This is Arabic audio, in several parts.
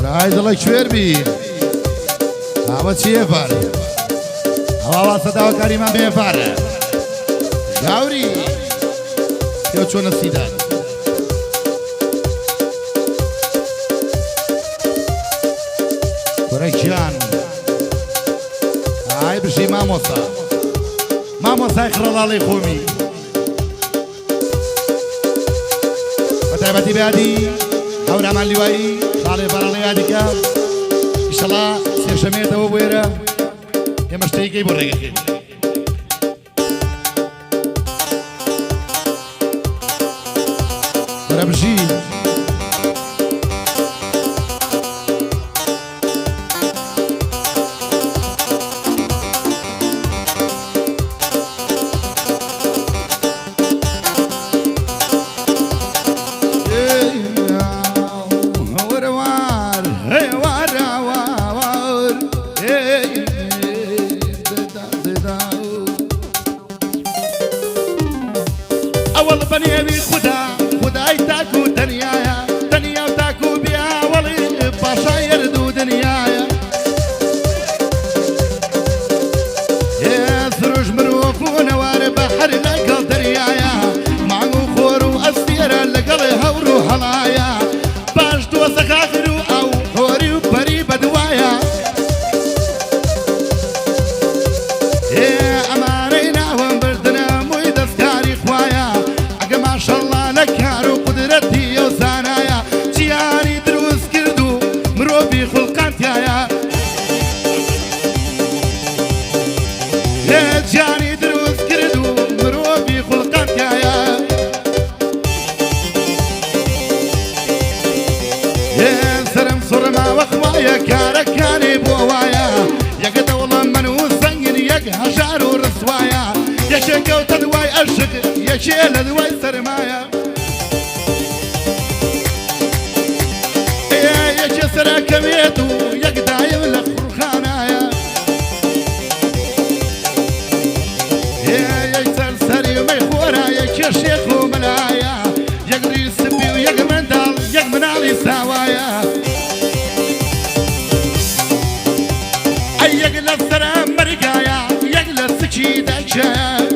ورای دڵی کوێر بی ئەوە چیە پار ئەوە سەداوەکاریمان بێفارە گاوری پێ چۆنە سیدان کوڕێکیان ئای بژی مامۆستا مامۆستای خڕەڵاڵی خۆمی بەتایبەتی بەیادی هەورامان لیوایی خاڵێ بەڕەڵی یادیکە ئیشەڵا سێشەمێتەوە بۆ ئێرە ئێمە شتەیەکەی بۆ ڕێگەکەین بەرەبژی أول بنيامي خداي تاكو دنيايا دنيا وتاكو بيا ولي باشا يردو دنيايا يا ثروج مروف ونوار بحر لقل دريايا معو خورو أسيرا لقل هورو حلايا باش دو سخاخرو أو خوري وبري بدوايا يا أمانينا ومبردنا مويد اسكاري خوايا ما شاء الله لك هارو قدرتي وزانايا جياني دروس كردو مروبي خلقانتيايا يا جياني دروس كردو مروبي خلقانتيايا يا سرم صرما وخوايا كارك كاني بوايا يا دولة من وسنجن يا هشار ورسوايا يا شكو تدواي أشك يا شيل دواي سرمايا يا جسر كميتو يا دايم لخرخانايا يا سرسري وميخورا يا شيخ وملايا يا قريل سبي ويا مندال يا منالي سوايا أي يقل السلام مرقايا يقل السكي داكشايا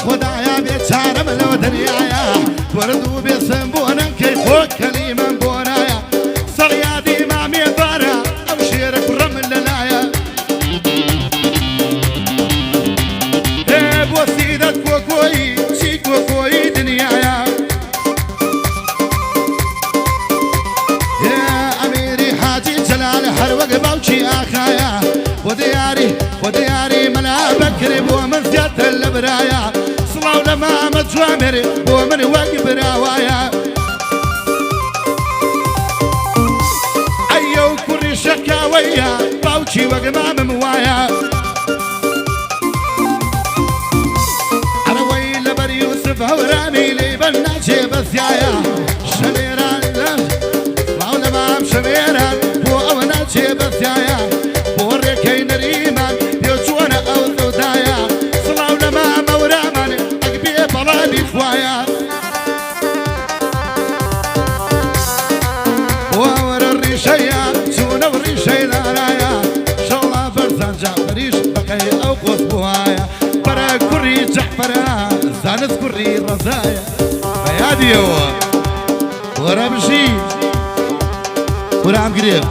خدايا بيتشارم لو دنيايا وردو بيسنبونا كي فوق كلمة بونايا صغيادي مع ميبارا أو شيرك رمل للايا بوسيدة كوكوي شي كوكوي دنيايا يا أميري حاجي جلال حروق بوشي آخايا ودياري ملا بكري بو من زيادة البرايا صلاو لما متجوامري بو من واقف راوايا أيو كوري شكاويا باوشي وقمام موايا أنا ويل بر يوسف هورامي لي بلناجي بزيايا شميران صلاو لما شميران بو أوناجي بزيايا بوريكي نريمان يوجوانا أو ثودايا صلاو لما مورامان أقبي بلاني فوايا وور الريشيا شونا وريشي دارايا شولا فرزان جعفريش بقي أو قوس بوايا برا كوري جعفرا زانس كوري رزايا فيادي هو ورا بشي ورا عم قريب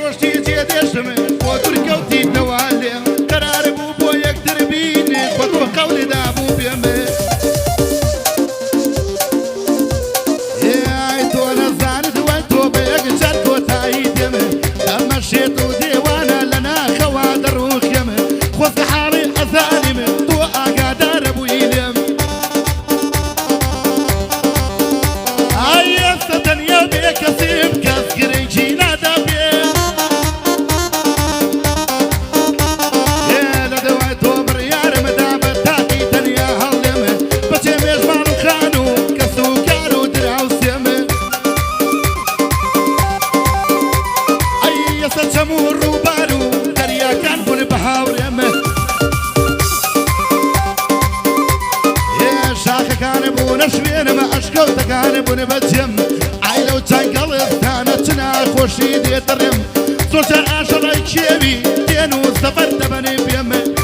رشتي جيد يشمل ودور كوتي دوالي قرار بون بجم عيلو تنقلستانة تناخوشي دي ترم سوشا عشرة كيبي دينو سفر دبني بيمي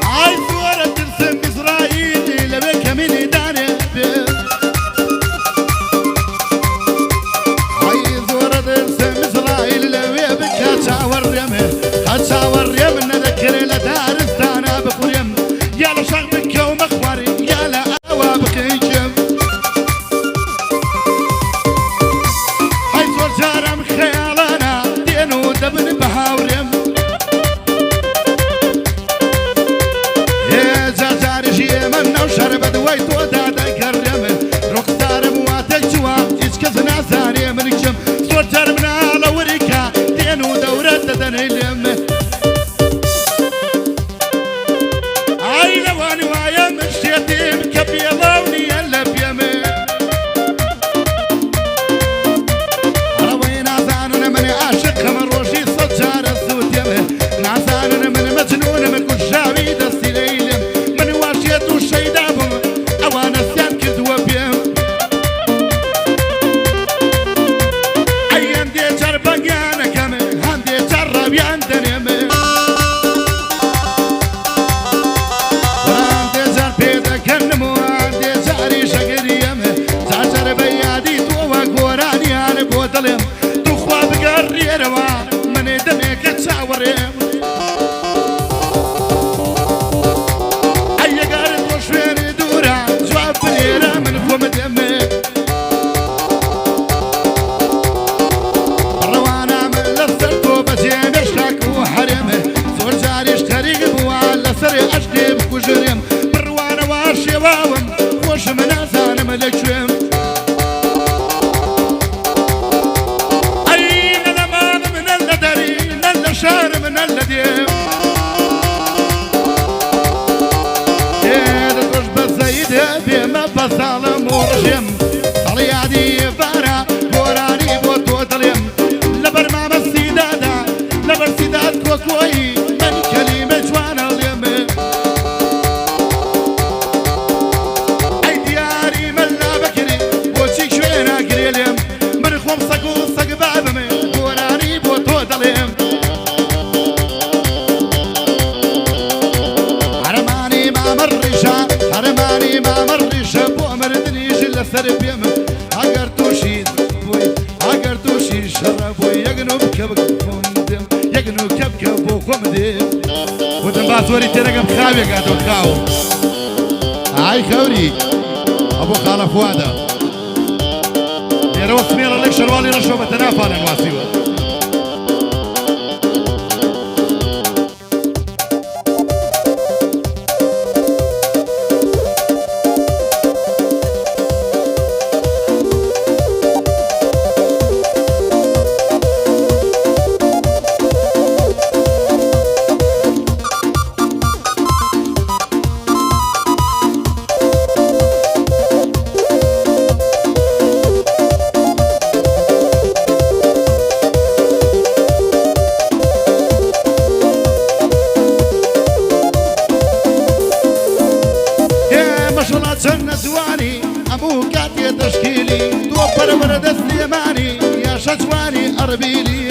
عاي زورة ترسم إسرائيل لبك من داني عاي زورة ترسم إسرائيل لبك هتشاور يمي هتشاور يمي نذكر لدارستانا بخوريم يا لشغبك يوم أخباري يا لا أوابك يجم هاي زور جارم خيالنا دينو دبن بهاوريم يا جاري جيمن نو شربت ويتو دادا كريم رقصار مواتك جوا يشكزنا ثاني من جم زور جارمنا لوريكا دينو دورة تدنيلم عيلة واني وايا مشيتي بكبي ضوني الا بيمي روي نعزاننا من عاشق من روشي صجار السوت يمي نعزاننا من مجنون من كل شاوي دستي ليلم من واشيت وشيدابهم اوانا سيان كدوا بيم ايام دي جربقانا كمي هم دي جرب يندنيمي بودلم تو خواب گری روان من دمی کچاورم ای گار تو شویر دورا جواب بریرم من خوم دمی روانم لسر تو بجیم اشتاک و حرمه زور جاریش طریق بوال لسر اشتی بکجرم بروان واشی واوم خوش من ازانم لکشم شار من الذي يدرج بزيد بما بصال مرجم طلي عدي بارا قراني بوتو دليم لبر ما مسيدادا لبر سيداد كوكوي من كلمة جوانا اليم اي دياري ملا بكري بوشي شوينا قريليم من خوم سقو سق بابمي قراني بوتو دليم هرماني ما مرش بو مردنيش لسر بيم اگر توشي بوي اگر توشي شربوي يغنو كبك فندم يغنو كبك بو خمدم ودن باسوري ترقم خاوي قادو خاو هاي خوري ابو خالف وادا يروح سمير لك شروالي رشوه بتنافى لنواسيوه تشكيلي توفر ورد سليماني يا شجواني أربيلي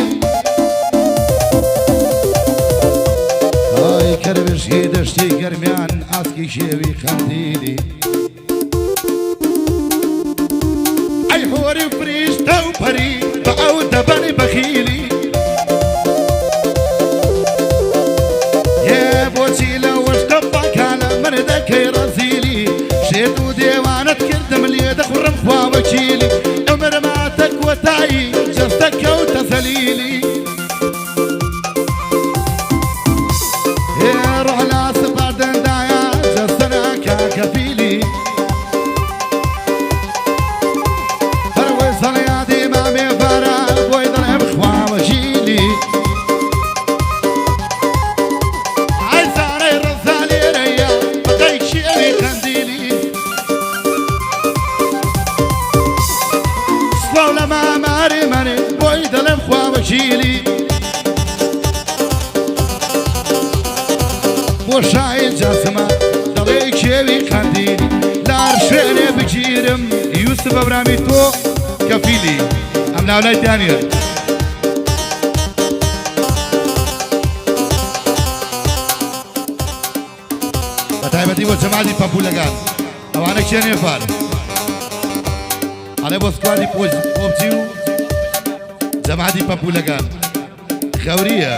هاي كربش هيدشتي قرميان عسكي شيوي خنديلي أي حوري وفريش توبري بعود بني بخيلي يا بوتي لو اشتبك على مردك رزيلي شيتو ديوانت كردم اليد خرم خوا وكيلي عمر ماتك وتاي جستك وتسليلي يا روح لا سبادن دايا جستنا كفيلي هروي صليادي مامي فارا بويدر خوا وكيلي عايزاني رزالي ريا بقيك شيري خنديلي سلو لما ماري ماني بويدر خوا وكيلي وشاي جسمه دليك شيوي خنديلي لار شوێنێ بگیرم یوسف ئەبرامی تۆ کەفیلی ئەم ناولای دانیە بە تایبەتی بۆ جەماعەتی پەپوولەکان ئەوانە کێنێ فار ئەڵێ بۆ سکوادی پۆبجی و جەماعەتی پەپوولەکان خەوریە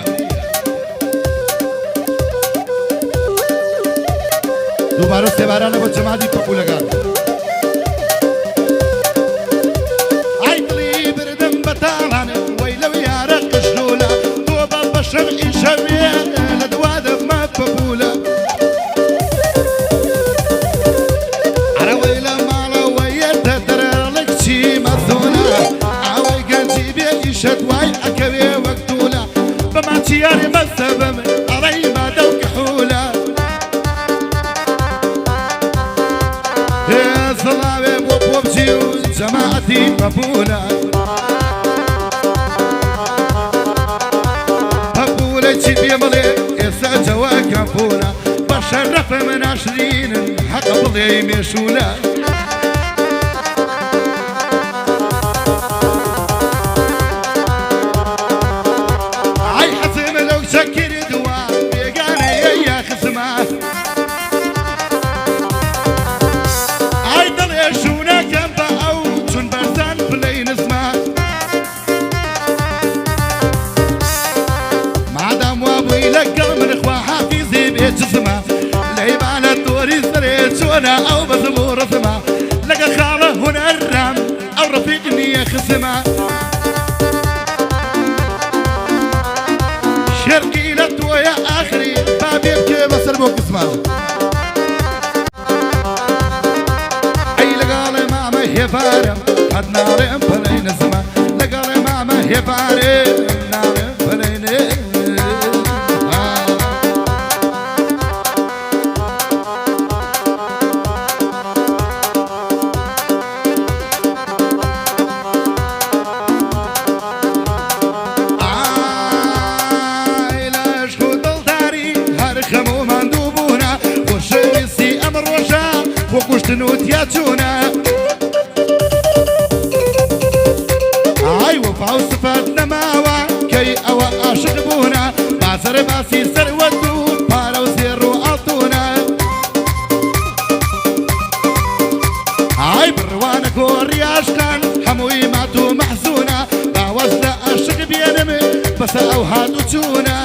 دووبارە سێبارانە بۆ جەماعەتی پەپوولەکان ئای دڵی بردم بە تاڵانە وەی لەو یارە قشلولە تۆ بە بەشەر ئیشەوێ لە دوا دەبمە پەپوولە عەرەوەی لە ماڵەوەیەتە دەرەڵێک چی مەزۆنە ئاوەی گەنجی بێ ئیشەت وای ئەکەوێ وەک دوولە بە ماچی یاری مەسەبەم ئەڕەی مادە و کەحوولە سڵاوێ بۆ پۆبجی و جەماعەتی پەپوولە پەپوولە چی پێ بڵێ ئێستا جەواکە پوولە بە شەرەفە مناشرینن حەقە بڵێ مێشولە ئای حەزمە لەو چەکردووە بێگانەیە یا خزمە شونەکەم بە ئەو چون بەرزان بڵێی نزمە مادام وا بووی لەگەڵ من خوا حافیزی بێ جزمە لەیبانە تۆری سەرێ چۆنە ئەو بەزم و ڕزمە لەگە خاڵە هونەرام ئەو ڕەفیق نییە خزمە شێرقی لە تۆیە ئاخری با بێ بکێ بەسەر بۆ قسمە هێفارم قەت ناڕێم پەلەی نزمە لەگەڵێ مامە هێفارێم ناڕێم پەلەی ئای لەشک و دڵداری هەر خەموو ماندوو بوونە بۆ شەویستی ئەم ڕۆژە بۆ کوشتن و تیاچوونە وفاو صفات نماوە کەی ئەوە عاشق بوونە باسەر باسی سەروەت و پارە و زێڕ و ئاڵتوونە ئای بڕوانە کۆڕی عاشقان هەمووی مات و مەحزوونە باوەز لە عاشق بێنم بەسەر ئەو هات و چوونە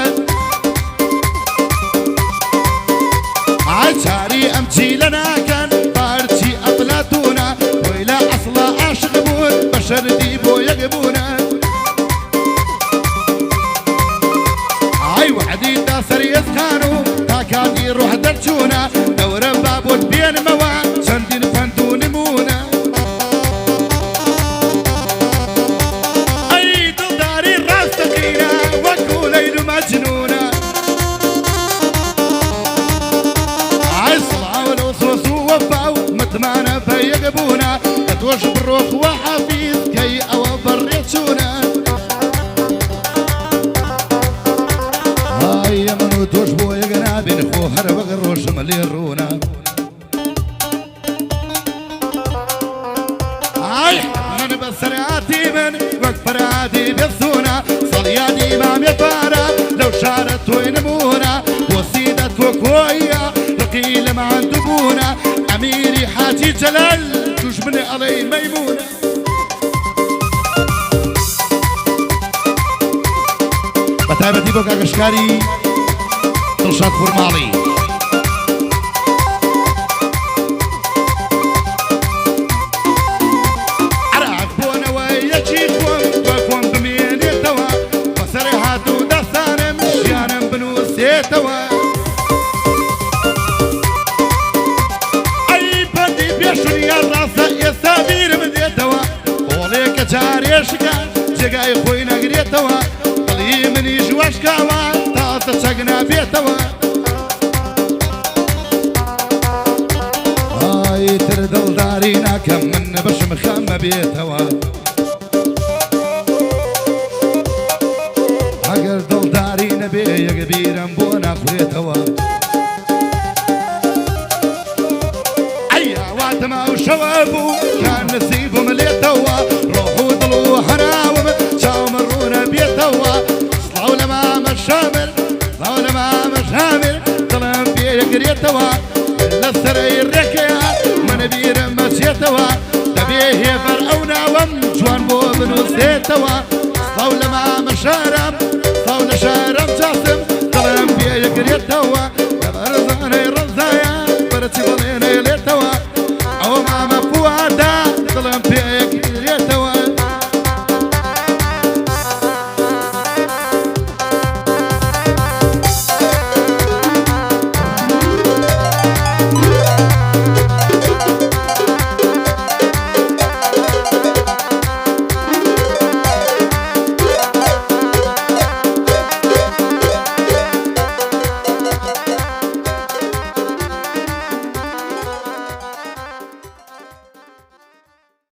ئای چاری ئەم چی لە ناکەن بارچی ئەفلاتونە وەی لە ئەسڵە عاشق بوون بە شەردی بۆ یەک بوونە وحدي تاسر يسخانو تاكادي روح درجونا دورا بابوت بين موا شندين فندو نمونا اي دلداري راس تقينا وكو ليل مجنونا عايز صلاة والوسوس ووفاو متمانا فيقبونا اتوش بالروح وحفيظ كي اوبر يتشونا يا منو توش بو يا جنابي نخو هر بغروش مليرونا اي من بسرعاتي من وقفراتي بيزونا صلياتي امام يفارا لو شارت وينمونا وسيدة كوكويا رقيل مع دبونا اميري حاجي جلال تجبني علي ميمونة بتايبتي بوكا كشكاري دڵشاد خورماڵی عراق بۆنەوە یەکی خۆم بە خۆم بمێنێتەوە بەسەرێ هاتوو دەستانم ژیانم بنووسێتەوە ئەی بەندی پێشونیە ڕاستە ئێستا بیرم دێتەوە ئۆڵێکە جارێشکە جێگای خۆی نەگرێتەوە دڵی منیش وەشکاوە تاسە چەک نابێتەوە تر دڵداری ناکەم من بەشم خەمە بێتەوە ئەگەر دڵداری نەبێ یەک بیرم بۆ ناخورێتەوە ئەی ئاواتەما و دەچێتەوە لەسەرەی ڕێکەیە منە بیرم مەچێتەوە دەبێ هێبەر ئەو ناوەم جوان بۆ بنووسێتەوە